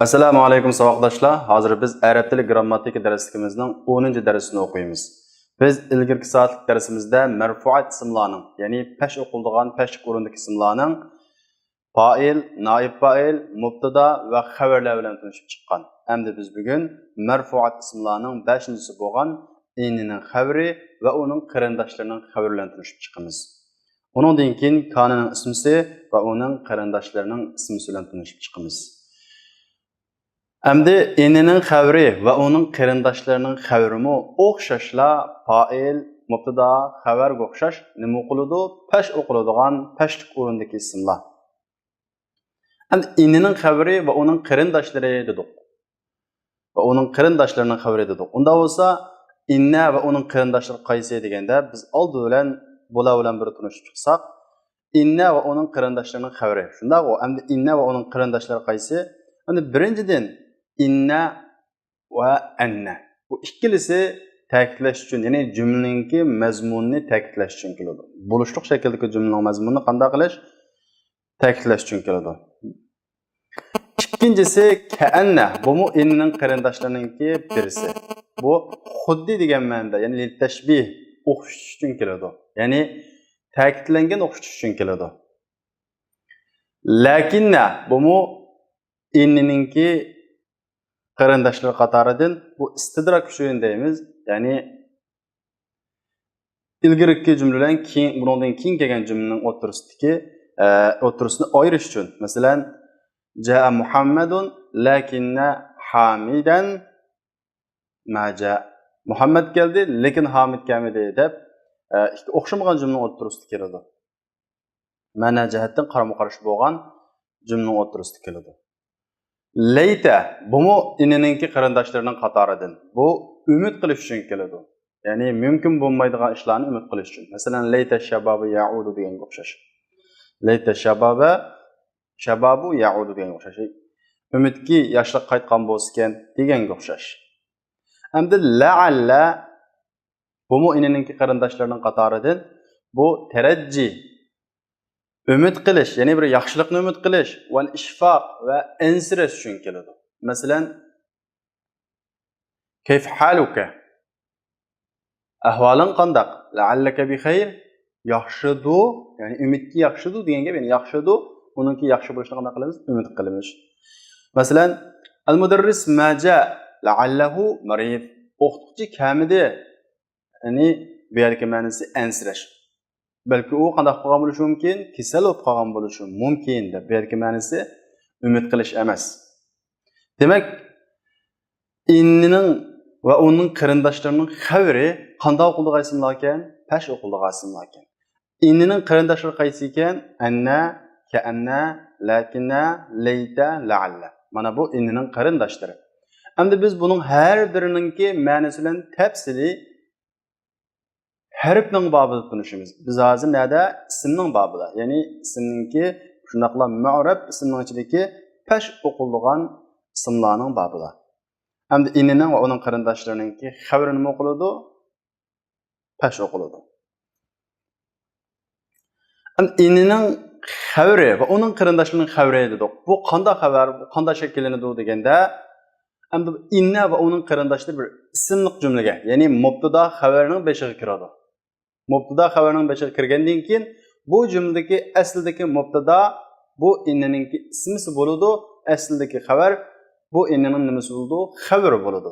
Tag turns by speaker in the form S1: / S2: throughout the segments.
S1: Assalomu alaykum savoqdoshlar. Hozir biz arab tili grammatika darsligimizning 10-darsini o'qiymiz. Biz ilgirki soatlik darsimizda marfuat ismlarning, ya'ni pesh o'qiladigan peshlik o'rindagi ismlarning fa'il, naib fa'il, mubtada va xabarlar bilan tanishib chiqqan. Endi biz bugun marfuat ismlarning 5-si bo'lgan inning xabari va uning qarindoshlarining xabarlarini tanishib chiqamiz. Undan keyin kanining ismisi va uning qarindoshlarining ismisi bilan tanishib chiqamiz. Endi inining xabari va uning qarindoshlarining xabarimi o'xshashla fa'il, mubtada, xabarga o'xshash nima qiladi? Pesh o'qiladigan peshlik o'rindagi ismlar. Endi inining xabari va uning qarindoshlari dedik. Va uning qarindoshlarining xabari dedik. Unda bo'lsa inna va uning qarindoshlari qaysi deganda biz oldi bilan bular bilan bir tanishib chiqsak, inna va uning qarindoshlarining xabari. Shundaq-ku, endi inna va uning qarindoshlari qaysi? Endi birinchidan inna va anna. Bu ikkilisi ta'kidlash uchun, ya'ni jumlaningki mazmunni ta'kidlash uchun keladi. Bo'lishliq shakldagi jumlaning mazmunini qanday qilish? Ta'kidlash uchun keladi. İkincisi ka'anna. Bu mu inning qarindoshlarininki birisi. Bu xuddi degan ma'noda, ya'ni tashbih o'xshatish uchun keladi. Ya'ni ta'kidlangan o'xshatish uchun keladi. Lakinna bu mu inninki qarindoshlar qatoridan bu istidrak uchun deymiz. Ya'ni ilgirki jumladan keyin bundan keyin kelgan jumlaning o'ttirisini ayirish uchun. Masalan, jaa Muhammadun lakinna Hamidan ma jaa. Muhammad keldi, lekin Hamid kelmadi deb ikki o'xshamagan jumlaning o'ttirisida keladi. Ma'na jihatdan qarama-qarshi bo'lgan jumlaning o'ttirisida keladi. Layta bu inininki qarindoshlarining qatoridan. Bu umid qilish uchun keladi. Ya'ni mumkin bo'lmaydigan ishlarni umid qilish uchun. Masalan, layta shababu ya'udu deganga o'xshash. Layta shababu ya'udu deganga o'xshash. Umidki yoshlik qaytgan bo'lsa-ken deganga o'xshash. Endi la'alla bu inininki qarindoshlarining qatoridan. Bu tarajji, umid qilish, ya'ni bir yaxshilikni umid qilish va ishfoq va ansirash uchun keladi. Masalan, kayf haluka? Ahvoling qanday? La'allaka bi xayr? Yaxshidu, ya'ni umidki yaxshidu degan gap, ya'ni yaxshidu, uningki yaxshi bo'lishini qanday qilamiz? Umid qilamiz. Masalan, al-mudarris ma jaa la'allahu marid. O'qituvchi kamidi, ya'ni bu yerga ma'nosi ansirash. Balki u qanday qilgan bo'lishi mumkin? Kasal bo'lib qolgan bo'lishi mumkin deb bu yerga ma'nosi umid qilish emas. Demak, inning va uning qarindoshlarining xabari qanday o'qiladigan ismlar ekan? Pesh o'qiladigan ismlar ekan. Inning qarindoshlari qaysi ekan? Anna, ka'anna, lakinna, layta, la'alla. Mana bu inning qarindoshlari. Endi biz buning har birininki ma'nosi bilan tafsili harfning babida tunishimiz. Biz hozir nada ismning babida, ya'ni ismninki shunaqla ma'rab ismning ichidagi pesh o'qiladigan ismlarning babida. Endi inining va uning qarindoshlarininki xabari nima o'qiladi? Pesh o'qiladi. Endi inining xabari va uning qarindoshlarining xabari dedik. Bu qanday xabar, bu qanday shakllanadi deganda, endi inna va uning qarindoshlari bir ismlik jumlaga, ya'ni mubtada xabarining beshiga kiradi. Mubtada xabarining beshiga kirgandan keyin bu jumladagi aslidagi mubtada bu inniningki ismisi bo'ladi, aslidagi xabar bu innining nimasi bo'ladi? Xabari bo'ladi.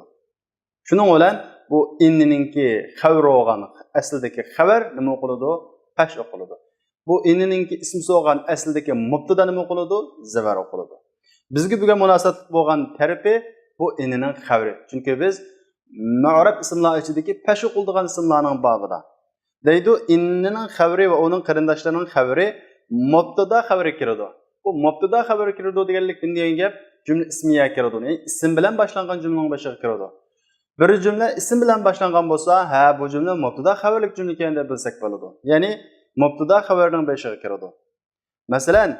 S1: Shuning bilan bu inniningki xabari bo'lgan aslidagi xabar nima o'qiladi? Pesh o'qiladi. Bu inniningki ismisi bo'lgan aslidagi mubtada nima o'qiladi? Zavar o'qiladi. Bizga bo'lgan munosabat bo'lgan tarifi bu innining xabari. Chunki biz ma'rab ismlar ichidagi pesh o'qiladigan ismlarning babida. Deydi, innining xabari va uning qarindoshlarining xabari mubtada xabari kiradi. Bu mubtada xabari kiradi deganlik degan gap jumla ismiya kiradi. Ya'ni ism bilan boshlangan jumlaning boshiga kiradi. Bir jumla ism bilan boshlangan bo'lsa, ha bu jumla mubtada xabarlik jumla ekan deb bilsak bo'ladi. Ya'ni mubtada xabarining boshiga kiradi. Masalan,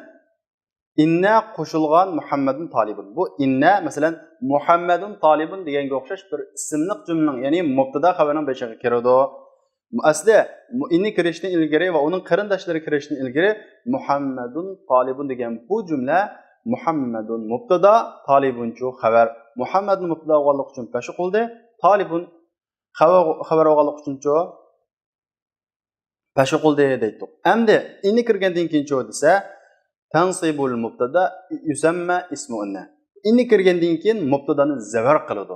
S1: inna qo'shilgan Muhammadun talibun. Bu inna masalan Muhammadun talibun deganga o'xshash bir ismlik jumlaning, ya'ni mubtada xabarining boshiga kiradi. Asli inni kirishdan ilgari va uning qarindoshlari kirishdan ilgari Muhammadun talibun degan bu jumla Muhammedun mubtada, talibunchu xabar. Muhammedun mubtada bo'lganlik uchun peshi qildi. Talibun xabar bo'lganlik uchunchu peshi qildi deydi. Endi inni kirgandan keyinchi desa tansibul mubtada yusamma ismu inna. Inni kirgandan keyin mubtadani zavar qiladi.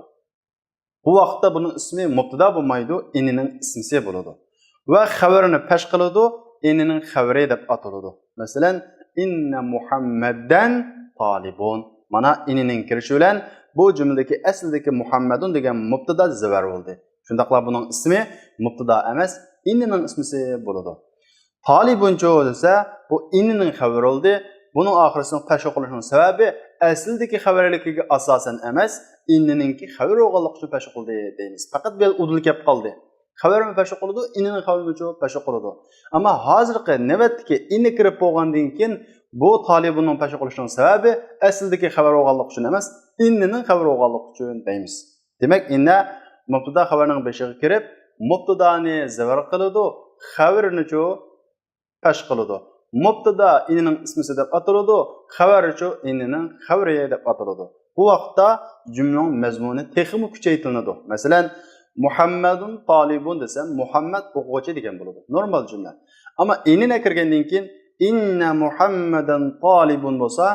S1: Bu vaqtda buning ismi mubtada bo'lmaydi, innining ismisi bo'ladi. Va xabarini pesh qiladi, innining xabari deb ataladi. Masalan, inna Muhammadan talibun. Mana innining kirishi bilan bu jumladagi aslidagi Muhammadun degan mubtada zavar bo'ldi. Shundaqla buning ismi mubtada emas, innining ismisi bo'ladi. Talibuncho desa, bu innining xabari bo'ldi. Buning oxirisini pesh qilishining sababi aslidagi xabarligiga asosan emas, inniningki xabar bo'lganlik uchun pesh qildi deymiz. Faqat bu udul kelib qoldi. Xabarni pesh qiladi, innining xabarini pesh qiladi. Ammo hozirgi navbatdagi inni kirib bo'lgandan keyin bu talibunning pesh qilishining sababi aslidagi xabar bo'lganlik uchun emas, innining xabar bo'lganlik uchun deymiz. Demak, inna mubtada xabarning beshiga kirib, mubtadani zavar qiladi, xabarini pesh qiladi. Mubtada innining ismisi deb ataladi, xabarchi innining xabari deb ataladi. Bu vaqtda jumlaning mazmuni texmi kuchaytiriladi. Masalan, Muhammadun talibun desam, Muhammad o'quvchi degan bo'ladi. Normal jumla. Ammo innina kirgandan keyin inna Muhammadan talibun bo'lsa,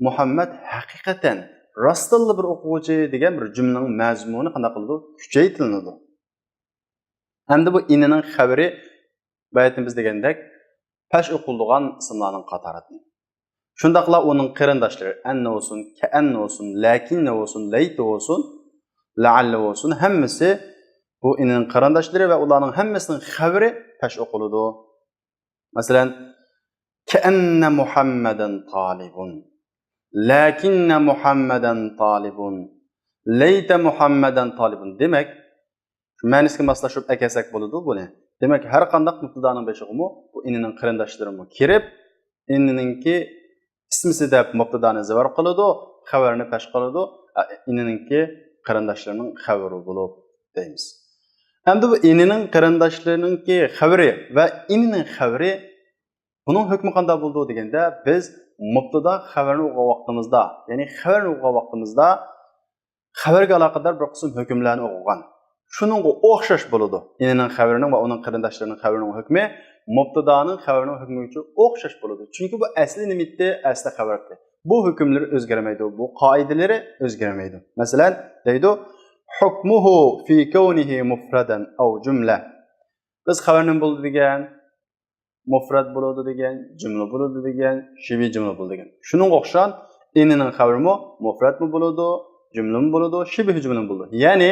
S1: Muhammad haqiqatan rostilla bir o'quvchi degan bir jumlaning mazmuni qanday qiladi? Kuchaytiriladi. Endi bu innining xabari baytimiz degandek pesh o'qilgan ismlarning qatoridan. Shundaqla uning qarindoshlari anna olsun, ka'anna olsun, lakinna olsun, layta olsun, la'alla olsun hammasi bu inning qarindoshlari va ularning hammasining xabari pesh o'qiladi. Masalan, ka'anna Muhammadan talibun, lakinna Muhammadan talibun, layta Muhammadan talibun. Demak, ma'nisiga moslashib akasak bo'ladi buni. Demak, har qanday mubtadaning beshig'imi bu innining qarindoshlari kirib, inniningki ismisi deb mubtadani zavar qiladi, xabarini pesh qiladi, inniningki qarindoshlarining xabari bo'lib deymiz. Endi bu innining qarindoshlarininki xabari va innining xabari buning hukmi qanday bo'ldi deganda, biz mubtada xabarni o'qigan vaqtimizda, ya'ni xabarni o'qigan vaqtimizda xabarga aloqador bir qism hukmlarni o'qigan. Shuningga o'xshash bo'ladi. Innining xabarining va uning qarindoshlarining xabarining hukmi mubtadaning xabarining hukmi uchun o'xshash bo'ladi. Chunki bu asli nimitda, asli xabardir. Bu hukmlar o'zgarmaydi, bu qoidalari o'zgarmaydi. Masalan, deydi: "Hukmuhu fi kawnihi mufradan aw jumla." Biz xabarning bo'ldi degan, mufrad bo'ladi degan, jumla bo'ladi degan, shibi jumla bo'ladi degan. Shuning o'xshan innining xabarimi mufradmi bo'ladi, jumlami bo'ladi, shibi jumla bo'ladi. Ya'ni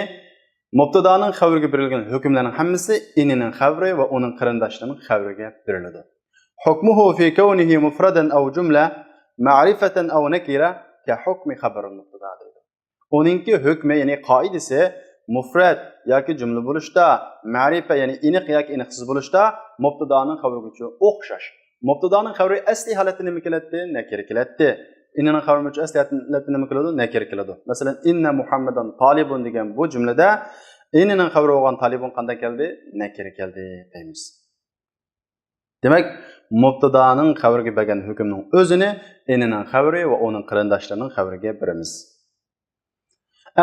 S1: mubtadaning xabariga berilgan hukmlarning hammasi innining xabari va uning qarindoshlarining xabariga beriladi. Hukmuhu fi kawnihi mufradan aw jumla ma'rifatan aw nakira ka hukmi xabar mubtada deydi. Uningki hukmi, ya'ni qoidasi mufrad yoki jumla bo'lishda, ma'rifa ya'ni aniq yoki aniqsiz bo'lishda mubtadaning xabariga o'xshash. Mubtadaning xabari asli holatda nima keladi? Nakira keladi. Innining xabari uchun asli holatda nima keladi? Nakira keladi. Masalan, inna Muhammadan talibun degan bu jumlada innining xabari bo'lgan talibun qanday keldi? Nakira keldi deymiz. Demak, mubtadaning xabariga bergan hukmning o'zini innining xabari va uning qarindoshlarining xabariga beramiz.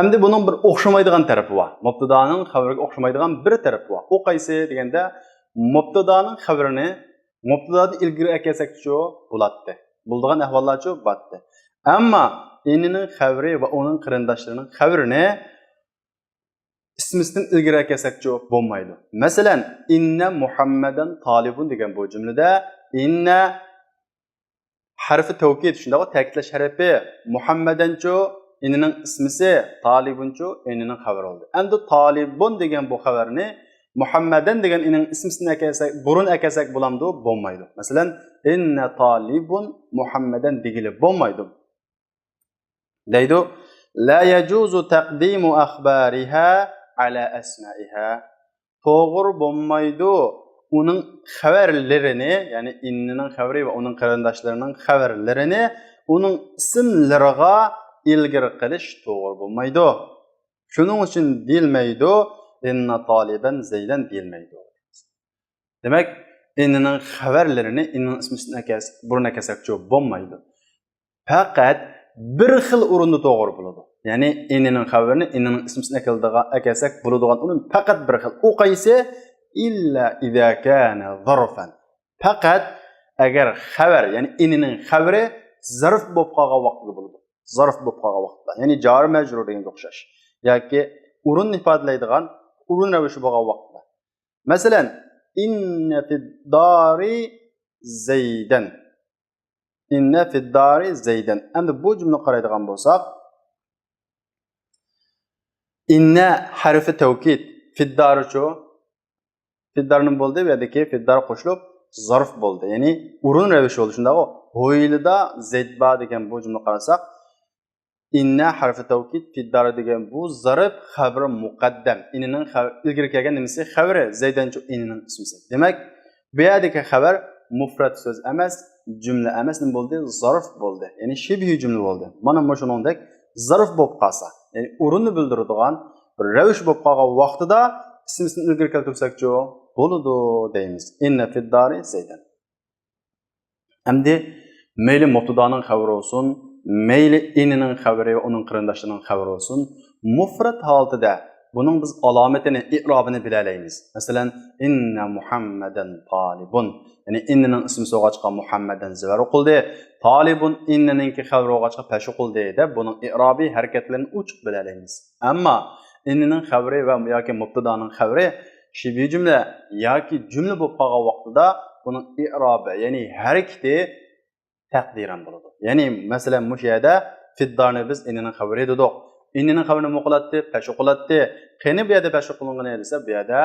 S1: Endi buning bir o'xshamaydigan tarafi bor. Mubtadaning xabariga o'xshamaydigan bir tarafi bor. O qaysi deganda, mubtadaning xabarini mubtadada ilgari kelsak-chu bo'ladi. Bo'ldigan ahvollarchu batdi. Ammo innining xabari va uning qarindoshlarining xabarini ismisidan ilgari kelsak-chu bo'lmaydi. Masalan, inna Muhammadan talibun degan bu jumlada inna harfi tavkid, shunday ta'kidlash harfi Muhammadanchu innining ismisi, talibunchu innining xabari oldi. Endi talibun degan bu xabarni Muhammadan degan inning ismisini akasak, burun akasak bo'lamdi, bo'lmaydi. Masalan, inna talibun Muhammadan degili bo'lmaydi. Deydi: "La yajuzu taqdimu akhbariha ala asma'iha." To'g'ri bo'lmaydi uning xabarlarini, ya'ni innining xabari va uning qarindoshlarining xabarlarini uning ismlariga ilgari qilish to'g'ri bo'lmaydi. Shuning uchun deyilmaydi, inna taliban zaydan deyilmaydi. Demak, innining xabarlarini inning ismisidan burun akasak bo'lmaydi. faqat bir xil o'rinda to'g'ri bo'ladi. Ya'ni inining xabarini inining ismisini akalsak bo'ladigan o'rin faqat bir xil. U qaysi? İlla idza kana zarfan. Faqat agar xabar, ya'ni inining xabari zarf bo'lib qolgan vaqtda bo'ladi. Zarf bo'lib qolgan vaqtda. Ya'ni jar majrur deganga o'xshash. yoki o'rin ifodalaydigan o'rin ravishi bo'lgan vaqtda. Masalan, inna fid-dari zaydan. Inna fid-dari zaydan. Endi bu jumla qaraydigan bo'lsak, inna harfi tavkid fid-darichu fid-darning bo'ldi bu yerdagi fid-dar qo'shilib zarf bo'ldi. Ya'ni o'rin ravishi bo'ldi. Shunda ho'ylida zaydba degan bu jumla qarasak, inna harfi tavkid fid-dar degan bu zarf xabri muqaddam. Inining ilgari kelgan nimasi? Xabari zaydanchu inining ismisi. Demak, bu yerdagi xabar mufrad so'z emas, jumla emas, nima bo'ldi? Zarf bo'ldi. Ya'ni shibhi jumla bo'ldi. Mana shuningdek zarf bo'lib qolsa, ya'ni o'rinni bildiradigan bir ravish bo'lib qolgan vaqtida ismisini ilgari keltirsakchi bo'ladi deymiz. Inna fid-dari zaydan. Endi mayli mubtadaning xabari olsun, mayli inining xabari va uning qarindoshlarining xabari olsun, mufrad holatida buning biz alomatini, i'robini bilalaymiz. Masalan, inna Muhammadan talibun. Ya'ni innining ismi so'g'achqa Muhammadan zivar o'qildi. Talibun inniningki xabari o'g'achqa pash o'qildi deb buning i'robi harakatlarini uchiq bilalaymiz. Ammo innining xabari va yoki mubtadaning xabari shibhi jumla yoki jumla bo'lib qolgan vaqtida buning i'robi, ya'ni harakati taqdiran bo'ladi. Ya'ni masalan mush yerda fiddarni biz inining xabari dedik. Inining xabarini o'qilatdi, pash o'qilatdi. Qani bu yerda pash o'qilgani desa, bu yerda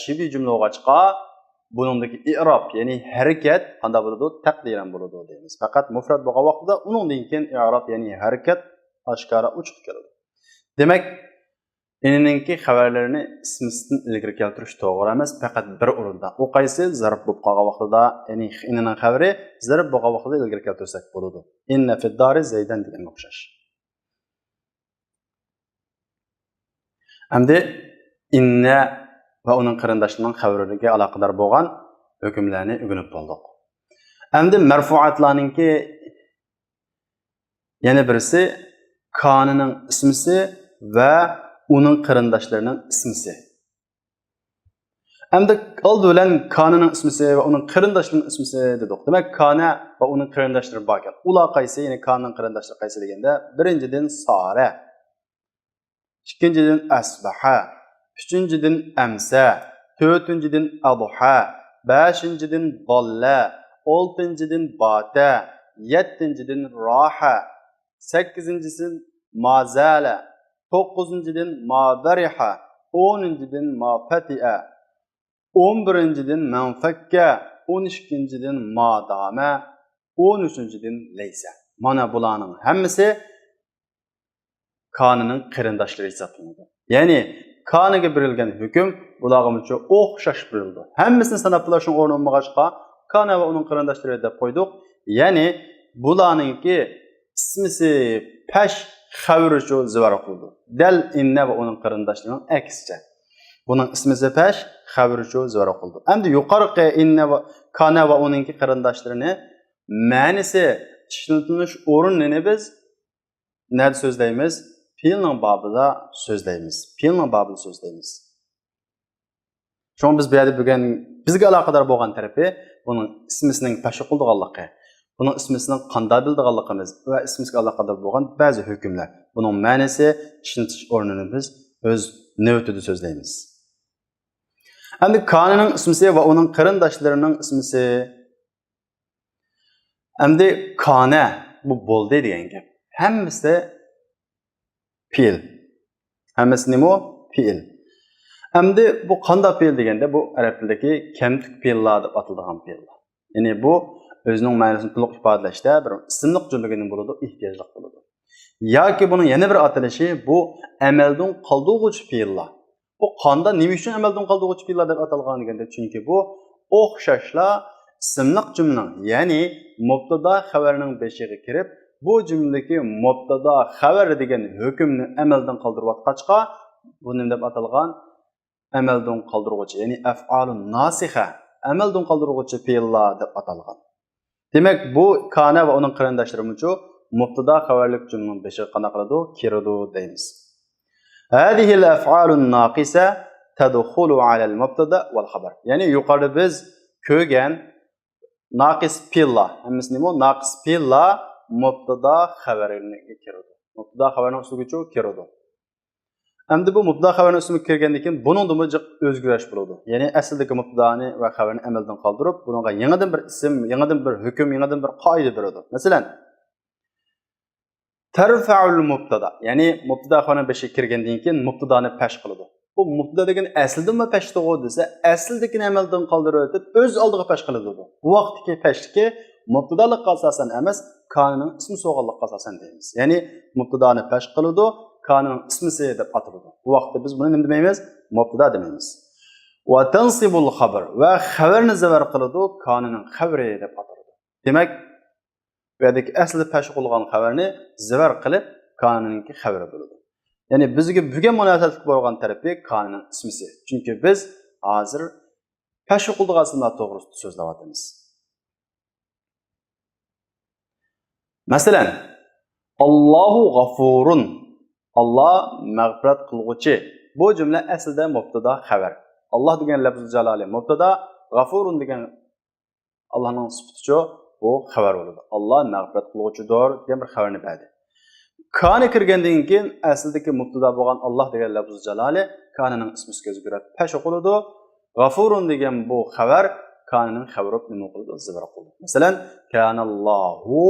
S1: shibhi jumla o'g'achqa buningdagi i'rob, ya'ni harakat qanday bo'ladi? Taqdiran bo'ladi deymiz. Faqat mufrad bo'lgan vaqtida uningdan keyin i'rob, ya'ni harakat oshkora uchiq keladi. Demak, inininki xabarlarini ismisidan ilgari keltirish to'g'ri emas, faqat bir o'rinda. U qaysi? Zarf bo'lib qolgan vaqtida, ya'ni inining xabari zarf bo'lgan vaqtida ilgari keltirsak bo'ladi. Inna fid-dari zaydan degan o'xshash. Endi inna va uning qarindoshlarining xabarlariga aloqador bo'lgan hukmlarni o'rganib bo'ldik. Endi marfuatlarningki yana birisi konining ismisi va uning qarindoshlarining ismisi. Endi oldi bilan konining ismisi va uning qarindoshlarining ismisi dedik. Demak, kana va uning qarindoshlari bor ekan. Ular qaysi? Ya'ni konining qarindoshlari qaysi deganda, birinchidan sara, ikkinchidan asbaha, uchinchidan amsa, to'rtinchidan adha, beshinchidan dalla, oltinchidan bata, yettinchidan roha, sakkizinchisi mazala, to'qqizinchidan madariha, 10-dan mafati'a, 11-dan manfakka, 12-dan madama, 13-dan laysa. Mana bularning hammasi konining qarindoshlari hisoblanadi. Ya'ni koniga berilgan hukm bularga uchun o'xshash berildi. Hammasini sanab bilishning o'rni bo'lmag'achqa kana va uning qarindoshlari deb qo'ydik. Ya'ni bularningki ismisi pash xabari uchun zivar qildi. Dal inna va uning qarindoshlarining aksicha. Buning ismisi pash xabari uchun zivar qildi. Endi yuqorqi inna va kana va uning qarindoshlarini ma'nisi tushunilish o'rnini biz nima so'zlaymiz? Fe'lning babida so'zlaymiz. Fe'lning babida so'zlaymiz. Shuni biz bu yerda bugun bizga aloqador bo'lgan tarafi buning ismisining pash qildiganligi, buning ismisining qanday bildiganligimiz va ismisiga aloqador bo'lgan ba'zi hukmlar. Buning ma'nisi, tushunilish o'rnini biz o'z navbatida so'zlaymiz. Endi konining ismisi va uning qarindoshlarining ismisi. Endi kana bu bo'ldi degan gap. Hammasi fe'l. Hammasi nima? Fe'l. Endi bu qanday fe'l deganda bu arab tilidagi kamtik fe'llar deb ataladigan fe'llar. Ya'ni bu o'zining ma'nosini to'liq ifodalashda bir ismliq jumlaga nima bo'ladi? Ehtiyojli bo'ladi. Yoki buning yana bir atalishi bu amaldan qoldiruvchi fe'llar. Bu qanday nima uchun amaldan qoldiruvchi fe'llar deb atalgan deganda, chunki bu o'xshashlar ismliq jumla, ya'ni mubtada xabarining beshiga kirib bu jumladagi mubtada xabar degan hukmni amaldan qoldirayotqachqa bu nima deb atalgan? Amaldan qoldiruvchi, ya'ni af'alun nasiha, amaldan qoldiruvchi fe'llar deb atalgan. Demak, bu kana va uning qarindoshlari uchun mubtada xabarlik cümlenin beşiği qana qiladi, kiradi deymiz. Hadihi al-af'al an-naqisa tadkhulu 'ala al-mubtada wal khabar. Ya'ni yuqorida biz ko'rgan naqis pilla, hammasini bu naqis pilla mubtada xabariga kiradi. Mubtada xabarning ustiga kiradi. Endi bu mubtada xabarning ustiga kirgandan keyin buning da o'zgarish bo'ladi. Ya'ni asldagi mubtadani va xabarni amaldan qoldirib, bunga yangidan bir ism, yangidan bir hukm, yangidan bir qoida beradi. Masalan, tarfa'ul mubtada, ya'ni mubtada xabarning beshi kirgandan keyin mubtadani pesh qiladi. Bu mubtada degan aslida pesh to'g'ri desa, asldagini amaldan qoldirib o'tib, o'z oldiga pesh qiladi bu. Bu vaqtdagi peshdagi mubtadalikqa asosan emas, konining ismi so'g'anlikqa asosan deymiz. Ya'ni mubtadani pesh qiladi, konining ismisi deb ataladi. Bu vaqtda biz buni nima demaymiz? Mubtada demaymiz. Va tansibul xabar va xabarni zavar qiladi, konining xabari deb ataladi. Demak, bu yerdagi asli pesh qilgan xabarni zavar qilib, konininki xabari bo'ladi. Ya'ni bizga bugun munosabatli bo'lgan tarafi konining ismisi. Chunki biz hozir pesh qildiganlar to'g'risida so'zlayapmiz. Masalan, Allohu g'afurun. Allah mag'firat qilguvchi. Bu jumla aslida mubtada xabar. Allah degan lafz jaloli mubtada, g'afurun degan Allohning sifaticha bu xabar bo'ladi. Allah mag'firat qilguvchidir degan bir xabarni berdi. Kana kirgandan keyin aslidagi mubtada bo'lgan Allah degan lafz jaloli kanining ismisiga o'zgarib pesh qiladi. G'afurun degan bu xabar kanining xabari nima qiladi? Zibra qiladi. Masalan, kanallohu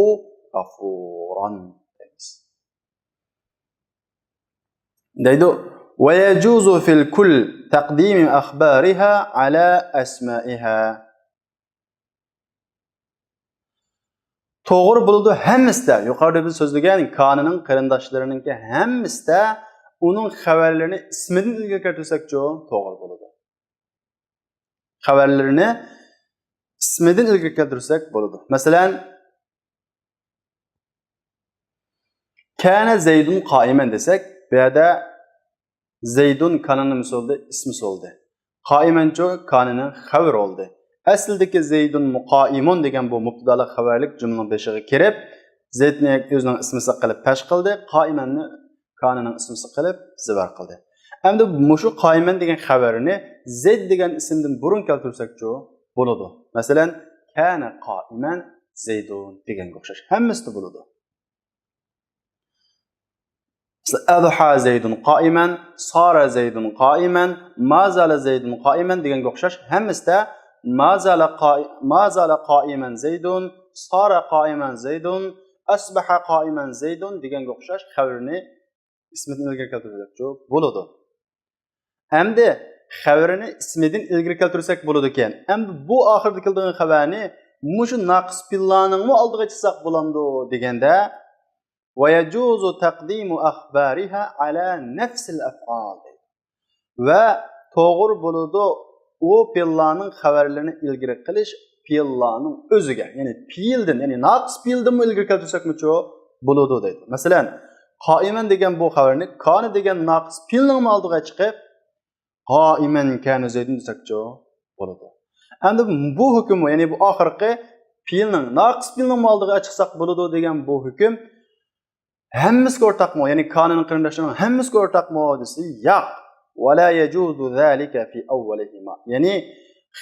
S1: g'afuron. deydi. ويجوز في الكل تقديم أخبارها على أسمائها. To'g'ri bo'ladi hammasida. Yuqorida biz so'zlagan konining qarindoshlarininki hammasida uning xabarlarini ismidan ilgari keltirsak-chi, to'g'ri bo'ladi. Xabarlarini ismidan ilgari keltirsak bo'ladi. Masalan, kana Zaydun qoiman desak, bu yerda Zaydun kanının misolda ismi soldi. Qaimancho kanının xabar oldi. Aslidagi Zaydun muqaimun degan bu mubtadalik xabarlik jumlaning beshiga kirib, Zaydni o'zining ismisi qilib pesh qildi, qaimanni kanının ismisi qilib zibar qildi. Endi mushu qaiman degan xabarini Zayd degan ismdan burun keltirsak-chi bo'ladi. Masalan, kana qaiman Zaydun deganga o'xshash. Hammasi bo'ladi. Adha Zaydun qa'iman, sara Zaydun qa'iman, ma zala Zaydun qa'iman deganga o'xshash. Hammasida ma zala qa'iman Zaydun, sara qa'iman Zaydun, asbaha qa'iman Zaydun deganga o'xshash xabarni ismidan ilgari keltirsak bo'ladi. Endi xabarini ismidan ilgari keltirsak bo'ladi ekan. Endi bu oxirda kelgan xabarni mushu naqis billaning oldiga chiqsak bo'lamdi deganda ويجوز تقديم أخبارها على نفس الأفعال. Ve to'g'ri bo'ladi o pillanın xabarlarini ilgari qilish pillanın o'ziga, ya'ni pildan, ya'ni naqis pildan ilgari keltirsakmi-chi bo'ladi deydi. Masalan, qaiman degan bu xabarni kana degan naqis pilning oldiga chiqib, qaiman kana Zaydun desakchi bo'ladi. Endi bu hukm, ya'ni bu oxirgi pilning naqis pilning oldiga chiqsak bo'ladi degan bu hukm hammasiga o'rtaqmi? Ya'ni kanunning qarindoshlarining hammasiga o'rtaqmi desa, yo'q. Wala yajuzu zalika fi awwalihima. Ya'ni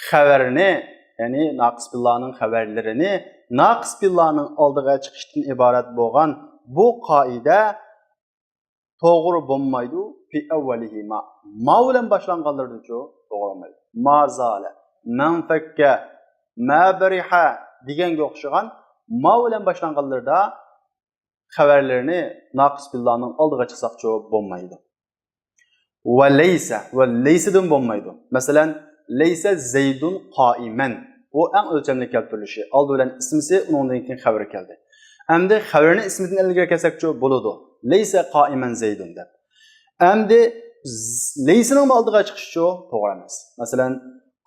S1: xabarni, ya'ni naqis billaning xabarlarini naqis billaning oldiga chiqishdan iborat bo'lgan bu qoida to'g'ri bo'lmaydi fi awwalihima. Ma bilan boshlanganlarda-chi to'g'ri bo'lmaydi. Ma zala, man fakka, ma bariha deganga o'xshagan ma bilan boshlanganlarda xabarlarini naqis billaning oldiga chiqsaqchi bo'lmaydi. Va laysadan bo'lmaydi. Masalan, laysa Zaydun qa'iman. Bu eng o'lchamli keltirilishi. Oldi bilan ismisi, undan keyin xabari keldi. Endi xabarini ismidan ilgari kelsak-chi bo'ladi. Laysa qa'iman Zaydun deb. Endi laysaning oldiga chiqishi to'g'ri emas. Masalan,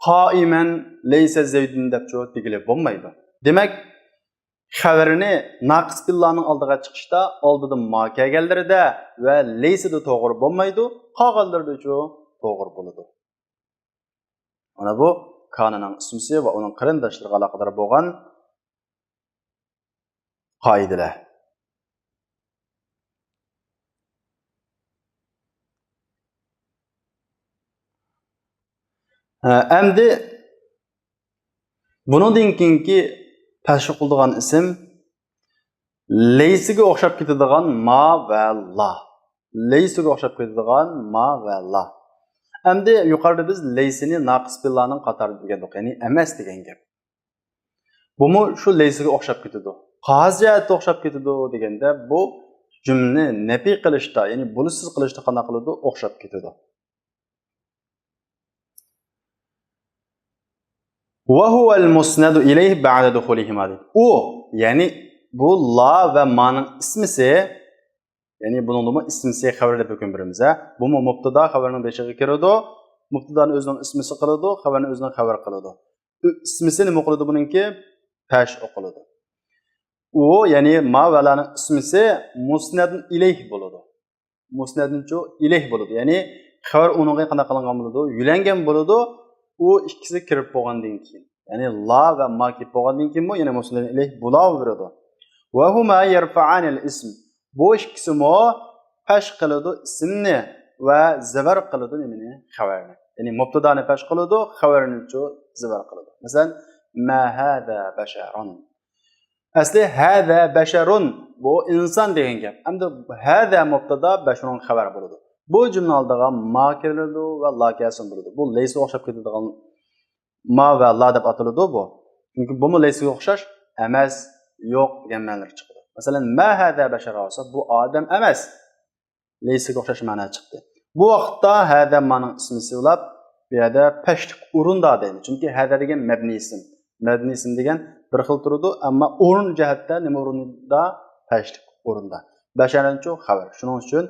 S1: qa'iman laysa Zaydun debchi tegilib bo'lmaydi. Demak, xabarini naqis billaning oldiga chiqishda oldidan ma kelganlarida va laysida to'g'ri bo'lmaydi, qolganlarida-chi to'g'ri bo'ladi. Mana bu kanunning ismisi va uning qarindoshlariga aloqador bo'lgan qoidalar. Endi bundan keyingi tashviq qiladigan ism leysiga o'xshab ketadigan ma va la. Leysiga o'xshab ketadigan ma va la. Endi yuqorida biz leysini naqis billaning qatorida degandik, ya'ni emas degan gap. Bumi shu leysiga o'xshab ketadi. Qaziyatga o'xshab ketadi deganda bu jumlani nafi qilishda, ya'ni bunisiz qilishda qanday qiladi? O'xshab ketadi. Wa huwa al-musnadu ilayhi ba'da dukhulihima. O, ya'ni bu la va ma'ning ismisi, ya'ni buningmi ismisi xabar deb hukm beramiz. Bu mubtada xabarning beshiga kiradi. Mubtadani o'zining ismisi qiladi, xabarni o'zining xabar qiladi. İsmisi nima qiladi buningki? Tash o'qiladi. O, ya'ni ma va laning ismisi musnadun ilayh bo'ladi. Musnadunchu ilayh bo'ladi. Ya'ni xabar uningga qanday qilingan bo'ladi? Yulangan bo'ladi. U ikkisi kirib bo'lgandan keyin. Ya'ni la va ma kirib bo'lgandan keyin bu yana musnadun ilayh bo'laveradi. Va huma yarfa'an al-ism. Bu ikkisi mo pash qiladi ismni va zabar qiladi nimani? Xabarni. Ya'ni mubtadani pash qiladi, xabarni-chu zabar qiladi. Masalan, ma hada basharun. Asli hada basharun bu inson degan gap. Endi hada mubtada basharun xabar bo'ladi. Bu jumla oldiga ma keladi va la kelsin bo'ladi. Bu leysa o'xshab ketadigan ma va la deb ataladi bu. Chunki bu leysaga o'xshash emas, yo'q degan ma'nolar chiqadi. Masalan, ma hada bashar olsa bu odam emas. Leysaga o'xshash ma'no chiqdi. Bu vaqtda hada ma'ning ismisi bo'lib, bu yerda pashlik o'rinda deymiz. Chunki hada degan mabni ism. Mabni ism degan bir xil turadi, ammo o'rin jihatda nima o'rinda? Pashlik o'rinda. Basharanchu xabar. Shuning uchun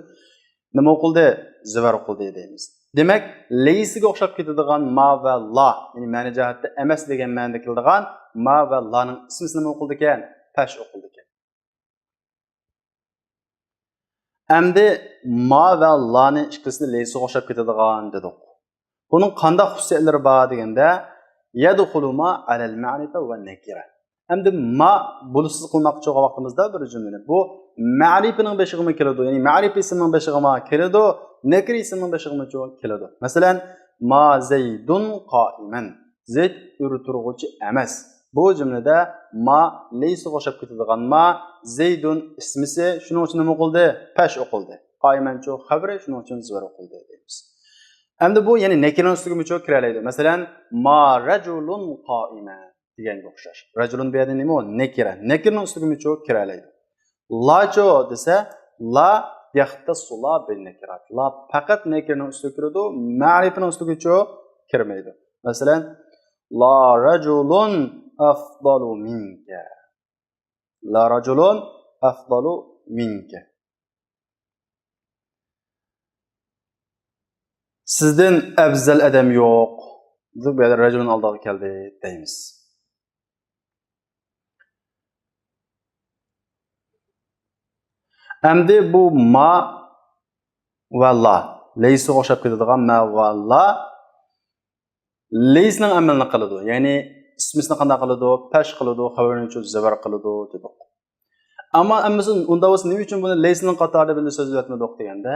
S1: nima o'qildi? Zivar o'qildi deymiz. Demak, leysiga o'xshab ketadigan ma va la, ya'ni ma'ni jihatda emas degan ma'noda keladigan ma va laning ismisi nima o'qildi ekan? Pash o'qildi ekan. Endi ma va lani ikkisini leysiga o'xshab ketadigan dedik. Buning qanday xususiyatlari bor deganda, yadkhulu ma alal ma'rifa va nakira. Endi ma bulsiz qilmoqchi bo'lgan vaqtimizda bir jumlani bu ma'rifining beshiga keladi, ya'ni ma'rif ismining beshiga keladi, nakir ismining beshiga keladi. Masalan, ma zaydun qa'iman. Zayd yuriturg'uchi emas. Bu jumlada ma leysiga o'xshab ketadigan ma zaydun ismisi shuning uchun nima qildi? Pash o'qildi. Qa'imanchu xabri shuning uchun zvar o'qildi deymiz. Endi bu ya'ni nakirning ustiga mucho kiralaydi. Masalan, ma rajulun qa'iman deganga o'xshash. Rajulun bu yerda nima? Nakira. Nakirning ustiga mucho kiralaydi. Lacho desa, la yaxtassu la bin nakirat. La faqat nakirning ustiga kiradi, ma'rifining ustiga kirmaydi. Masalan, la rajulun afdalu minka. La rajulun afdalu minka. Sizden afzal adam yo'q. Bu yerda rajulun oldiga keldi deymiz. Endi bu ma va la leysiga o'xshab ketadigan ma va la leysning amalini qiladi. Ya'ni ismisini qanday qiladi? Pash qiladi, xabarni uchun zabar qiladi dedik. Ammo unda bo'lsa nima uchun buni leysning qatorida bilib so'zlayotgandik deganda,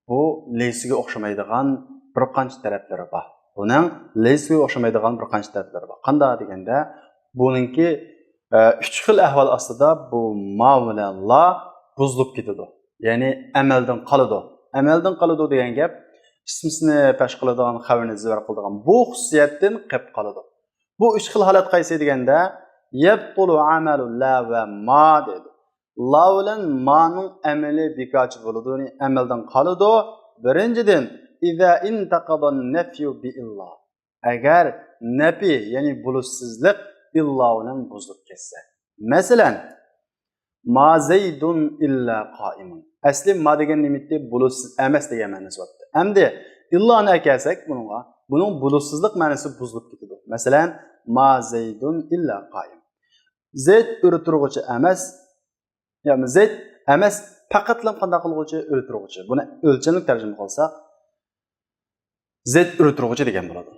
S1: bu leysiga o'xshamaydigan bir qancha taraflari bor. Buning leysiga o'xshamaydigan bir qancha taraflari bor. Qanday deganda, buningki 3 xil ahvol ostida bu ma bilan la buzilib ketadi. Ya'ni amaldan qoladi. Amaldan qoladi degan gap ismisini pash qiladigan, xabarni zabar qiladigan bu xususiyatdan qilib qoladi. Bu 3 xil holat qaysi deganda, yabtulu amalu la va ma dedi. La bilan ma'ning amali bekor bo'ladi, ya'ni amaldan qoladi. Birinchidan, iza intaqada an-nafyu bi illa. Agar nafi, ya'ni bulutsizlik illa bilan buzilib ketsa. Masalan, ma zaydun illa qa'imun. Asli ma degan nimitda bulutsiz emas degan ma'nosi bor. Endi illani akasak buning bulutsizlik ma'nosi buzilib ketadi. Masalan, ma zaydun illa qa'im. Zayd o'riturg'uchi emas, ya'ni zayd emas, faqatlam qanday qilg'uchi o'riturg'uchi. Buni o'lchamlik tarjima qilsak, zayd o'riturg'uchi degan bo'ladi.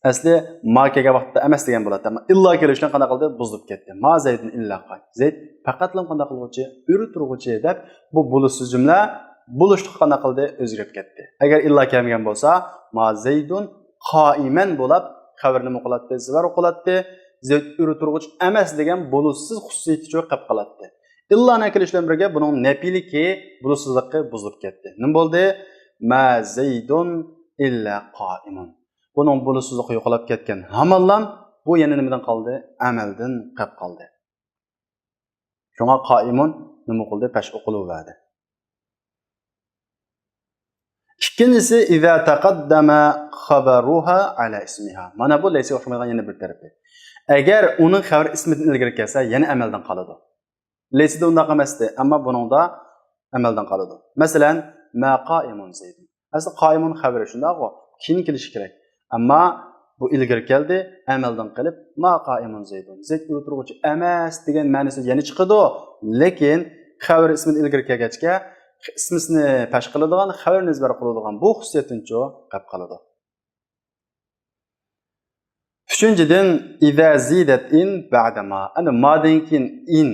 S1: Asli ma kelgan vaqtda emas degan bo'ladi, ammo illa kelishdan qanday qildi? Buzilib ketdi. Ma zaydun illa qa'im. Zayd faqatlam qanday qilg'uchi o'riturg'uchi deb bu bulutsiz jumla bulishliq qanday qildi? O'zgarib ketdi. Agar illa kelmagan bo'lsa, ma zaydun qoiman bo'lib xabarni o'qilatdi, zibar o'qilatdi. Zid uriturg'ich emas degan bulutsiz xususiyati uchun qilib qoladi. İlla nakilishidan birga buning nafiligi, bulutsizligi buzilib ketdi. Nima bo'ldi? Ma zaydun illa qoimun. Buning bulutsizligi yo'qolib ketgan. Hamallam bu yana nimadan qoldi? Amaldan qolib qoldi. Shunga qoimun nima qildi? Pash o'qilaverdi. İkincisi iza taqaddama xabaruha ala ismiha. Mana bu laysa o'xshamagan yana bir tarafi. Agar uning xabar ismidan ilgari kelsa, yana amaldan qoladi. Laysida undaq emasdi, ammo buningda amaldan qoladi. Masalan, ma qaimun zaydun. Asli qaimun xabari shundaq-ku, keyin kelishi kerak. Ammo bu ilgari keldi, amaldan qilib ma qaimun zaydun. Zayd o'tiruvchi emas degan ma'nosi yana chiqadi, lekin xabar ismidan ilgari kelgachga ismisini pash qiladigan, xabarni izbar qiladigan bu xususiyatdan-chi qolib qoladi. Üçüncüden iza zidat in ba'da ma. Ana madan keyin in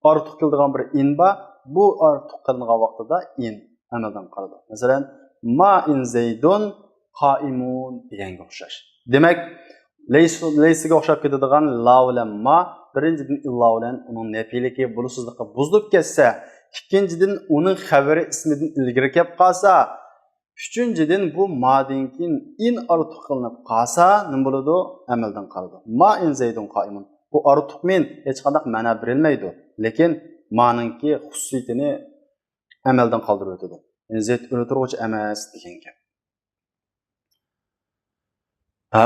S1: ortiq qiladigan bir in ba, bu ortiq qilingan vaqtida in amaldan qoladi. Masalan, ma in zaydun qaimun deganga o'xshash. Demak, laysiga o'xshab ketadigan la bilan ma birinchidan illa bilan uning nafiligi, bulutsizligi buzilib ketsa, ikkinchidan uning xabari ismidan ilgari kelib qolsa, üçüncüden bu madan keyin in ortiq qilinib qolsa, nima bo'ladi? Amaldan qoladi. Ma in zaydun qaimun. Bu ortiq men hech qanday ma'no berilmaydi, lekin ma'nonki xususiyatini amaldan qoldirib o'tadi. Yani zayd o'tiruvchi emas degan gap.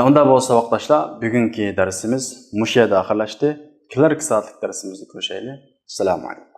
S1: Unda bo'lsa vaqtdoshlar, bugungi darsimiz mush yerda oxirlashdi. Kelarki soatlik darsimizni ko'rishaylik. Assalomu alaykum.